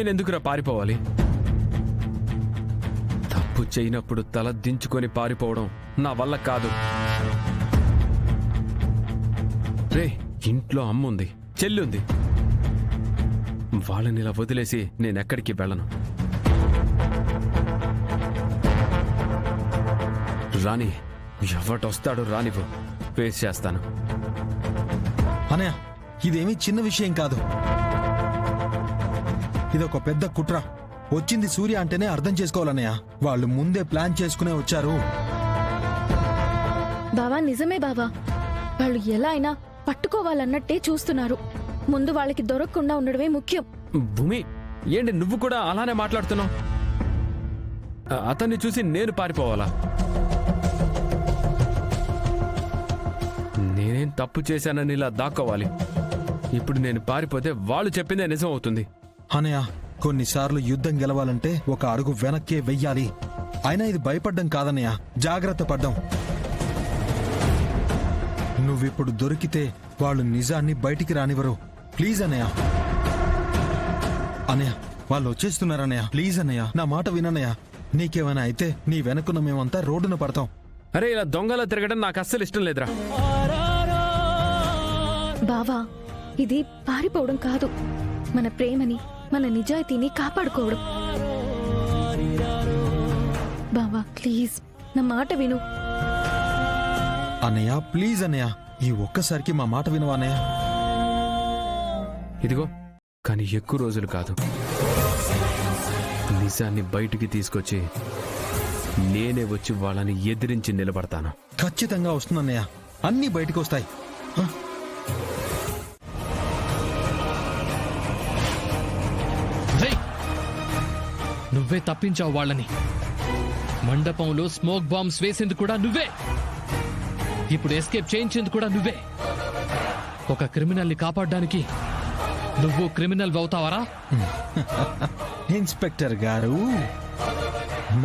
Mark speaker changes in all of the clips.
Speaker 1: నేనెందుకురా పారిపోవాలి? తప్పు చేయనప్పుడు తల దించుకొని పారిపోవడం నా వల్ల కాదు. రే, ఇంట్లో అమ్ముంది, చెల్లుంది. వాళ్ళని ఇలా వదిలేసి నేనెక్కడికి వెళ్ళను. రాని, ఎవటొస్తాడో రానివ్వు, ఫేస్ చేస్తాను.
Speaker 2: అనయ్య, ఇదేమీ చిన్న విషయం కాదు. ఇదొక పెద్ద కుట్ర. వచ్చింది సూర్య అంటేనే అర్థం చేసుకోవాలన్నయ్య. వాళ్ళు ముందే ప్లాన్ చేసుకునే వచ్చారు.
Speaker 3: బావా, నిజమే బావా. వాళ్ళు ఎలా అయినా పట్టుకోవాలన్నట్టే చూస్తున్నారు. ముందు వాళ్ళకి దొరకకుండా ఉండడమే ముఖ్యం.
Speaker 1: భూమి, ఏంటి నువ్వు కూడా అలానే మాట్లాడుతున్నావు? అతన్ని చూసి నేను పారిపోవాలా? నేనేం తప్పు చేశానని ఇలా దాక్కోవాలి? ఇప్పుడు నేను పారిపోతే వాళ్ళు చెప్పిందే నిజం అవుతుంది.
Speaker 2: అనయ్య, కొన్నిసార్లు యుద్ధం గెలవాలంటే ఒక అడుగు వెనక్కే వెయ్యాలి. అయినా ఇది భయపడ్డం కాదన్నయ్య, జాగ్రత్త పడ్డం. నువ్విప్పుడు దొరికితే వాళ్ళు నిజాన్ని బయటికి రానివ్వరు. ప్లీజ్ అన్నయ్య. అన్నయ్య, వాళ్ళు వచ్చేస్తున్నారన్నయ్య. ప్లీజ్ అన్నయ్య, నా మాట వినన్నయ్య. నీకేమైనా అయితే నీ వెనకున్న మేమంతా రోడ్డున పడతాం.
Speaker 1: అరే, ఇలా దొంగలా తిరగడం నాకు అస్సలు ఇష్టం లేదురా.
Speaker 3: బావా, ఇది పారిపోవడం కాదు, మన ప్రేమని, మన నిజాయితీని కాపాడుకోవడం. బావా, ప్లీజ్ నా మాట విను.
Speaker 2: అన్నయ్య, ప్లీజ్ అన్నయ్య, ఈ ఒక్కసారికి మా మాట వినవా అన్నయ్య?
Speaker 1: ఇదిగో, కానీ ఎక్కువ రోజులు కాదు. నిజాన్ని బయటికి తీసుకొచ్చి నేనే వచ్చి వాళ్ళని ఎదిరించి నిలబడతాను.
Speaker 2: ఖచ్చితంగా వస్తుందన్నయ్య, అన్నీ బయటికి వస్తాయి.
Speaker 4: నువ్వే తప్పించావు వాళ్ళని. మండపంలో స్మోక్ బాంబ్స్ వేసింది కూడా నువ్వే. ఇప్పుడు ఎస్కేప్ చేయించింది కూడా నువ్వే. ఒక క్రిమినల్ని కాపాడడానికి నువ్వు క్రిమినల్ అవుతావరా?
Speaker 2: ఇన్స్పెక్టర్ గారు,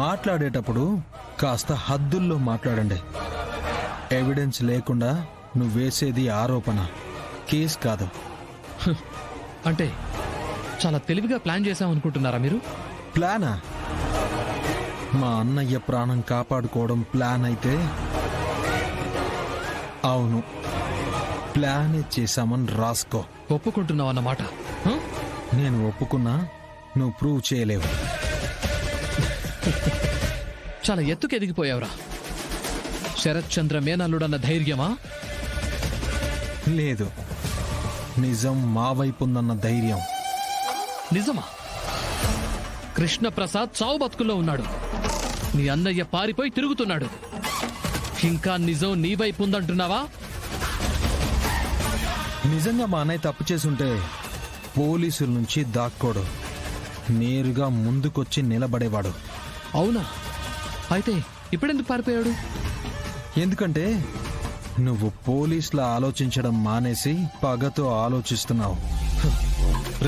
Speaker 2: మాట్లాడేటప్పుడు కాస్త హద్దుల్లో మాట్లాడండి. ఎవిడెన్స్ లేకుండా నువ్వేసేది ఆరోపణ, కేస్ కాదు.
Speaker 4: అంటే చాలా తెలివిగా ప్లాన్ చేశామనుకుంటున్నారా మీరు?
Speaker 2: ప్లానా? మా అన్నయ్య ప్రాణం కాపాడుకోవడం ప్లాన్ అయితే అవును, ప్లానే చేశామని రాసుకో.
Speaker 4: ఒప్పుకుంటున్నావు అన్నమాట.
Speaker 2: నేను ఒప్పుకున్నా నువ్వు ప్రూవ్ చేయలేవు.
Speaker 4: చాలా ఎత్తుకు ఎదిగిపోయావురా. శరత్ చంద్ర మేనల్లుడన్న ధైర్యమా?
Speaker 2: లేదు, నిజం మా వైపుందన్న ధైర్యం.
Speaker 4: నిజమా? కృష్ణప్రసాద్ చావు బతుకుల్లో ఉన్నాడు. నీ అన్నయ్య పారిపోయి తిరుగుతున్నాడు. ఇంకా నిజం నీ వైపు ఉందంటున్నావా?
Speaker 2: నిజంగా మా అన్నయ్య తప్పు చేసుంటే పోలీసుల నుంచి దాక్కోడు, నేరుగా ముందుకొచ్చి నిలబడేవాడు.
Speaker 4: అవునా? అయితే ఇప్పుడెందుకు పారిపోయాడు?
Speaker 2: ఎందుకంటే నువ్వు పోలీసుల ఆలోచించడం మానేసి పగతో ఆలోచిస్తున్నావు.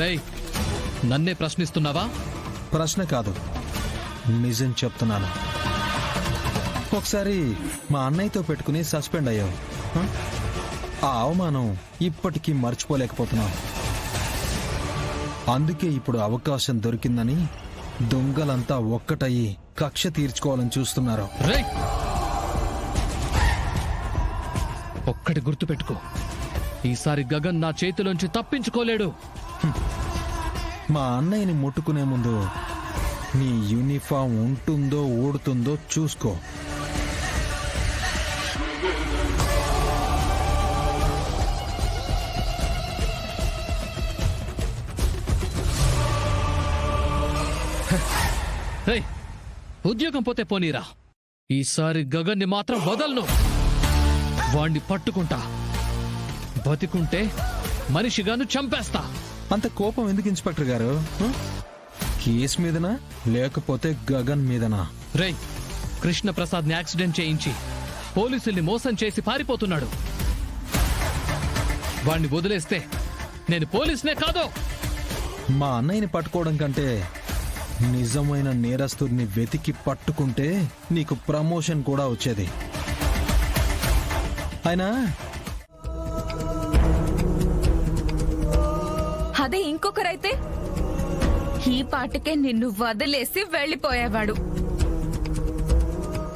Speaker 4: రేయ్, నన్నే ప్రశ్నిస్తున్నావా?
Speaker 2: ప్రశ్న కాదు, నిజం చెప్తున్నాను. ఒకసారి మా అన్నయ్యతో పెట్టుకుని సస్పెండ్ అయ్యావు. ఆ అవమానం ఇప్పటికీ మర్చిపోలేకపోతున్నావు. అందుకే ఇప్పుడు అవకాశం దొరికిందని దొంగలంతా ఒక్కటయ్యి కక్ష తీర్చుకోవాలని చూస్తున్నారు.
Speaker 4: రేయ్, ఒక్కటి గుర్తుపెట్టుకో, ఈసారి గగన్ నా చేతిలోంచి తప్పించుకోలేడు.
Speaker 2: మా అన్నయ్యని ముట్టుకునే ముందు నీ యూనిఫామ్ ఉంటుందో ఊడుతుందో చూసుకో.
Speaker 4: రేయ్, ఉద్యోగం పోతే పోనీరా, ఈసారి గగన్ని మాత్రం వదలను. వాణ్ణి పట్టుకుంటా, బతికుంటే మనిషిగాను చంపేస్తా.
Speaker 2: అంత కోపం ఎందుకు ఇన్స్పెక్టర్ గారు? కేసు మీదనా లేకపోతే గగన్ మీదనా?
Speaker 4: రేయ్, కృష్ణప్రసాద్ని యాక్సిడెంట్ చేయించి పోలీసుల్ని మోసం చేసి పారిపోతున్నాడు. వాణ్ణి వదిలేస్తే నేను పోలీసునే కాదు.
Speaker 2: మా అన్నయ్యని పట్టుకోవడం కంటే నిజమైన నేరస్తుడిని వెతికి పట్టుకుంటే నీకు ప్రమోషన్ కూడా వచ్చేది. అయినా
Speaker 5: అదే ఇంకొకరైతే ఈ పాటికే నిన్ను వదిలేసి వెళ్లిపోయేవాడు.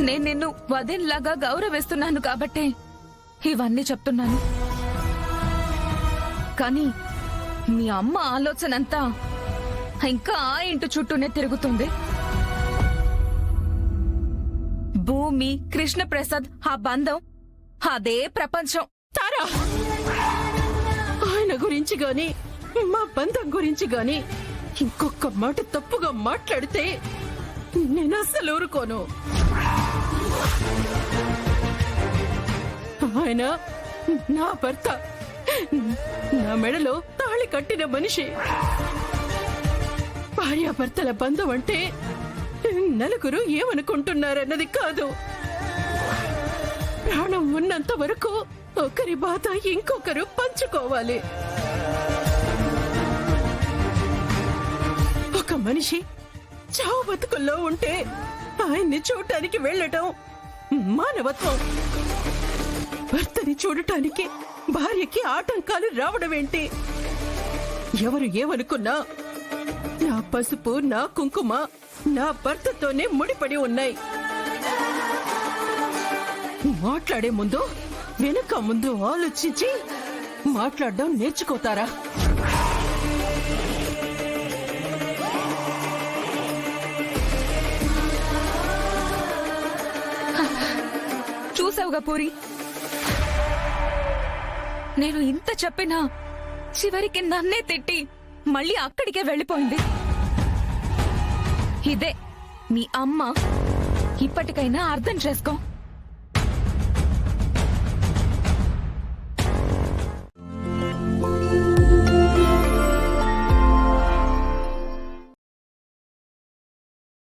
Speaker 5: నేను నిన్ను వదినలాగా గౌరవిస్తున్నాను కాబట్టే ఇవన్నీ చెప్తున్నాను. కానీ మీ అమ్మ ఆలోచనంతా ఇంకా ఆ ఇంటి చుట్టూనే తిరుగుతుంది. భూమి, కృష్ణప్రసాద్, ఆ బంధం, అదే ప్రపంచం.
Speaker 6: తారా, ఆయన గురించి గాని మా బంధం గురించి గాని ఇంకొక మాట తప్పుగా మాట్లాడితే నేను అస్సలు ఊరుకోను. ఆయన నా భర్త, నా మెడలో తాళి కట్టిన మనిషి. భార్యాభర్తల బంధం అంటే నలుగురు ఏమనుకుంటున్నారన్నది కాదు. ప్రాణం ఉన్నంత వరకు ఒకరి బాధ ఇంకొకరు పంచుకోవాలి. ఒక మనిషి చావు బతుకుల్లో ఉంటే ఆయన్ని చూడటానికి వెళ్ళటం మానవత్వం. భర్తని చూడటానికి భార్యకి ఆటంకాలు రావడం ఏంటి? ఎవరు ఏమనుకున్నా నా పసుపు, నా కుంకుమ నా భర్తతోనే ముడిపడి ఉన్నాయి. మాట్లాడే ముందు వెనుక ముందు ఆలోచించి మాట్లాడడం నేర్చుకోతారా?
Speaker 5: చూసావుగా పూరి, నేను ఇంత చెప్పినా చివరికి నన్నే తిట్టి మళ్ళీ అక్కడికే వెళ్ళిపోయింది. ఇదే మీ అమ్మ. ఇప్పటికైనా అర్థం చేసుకో.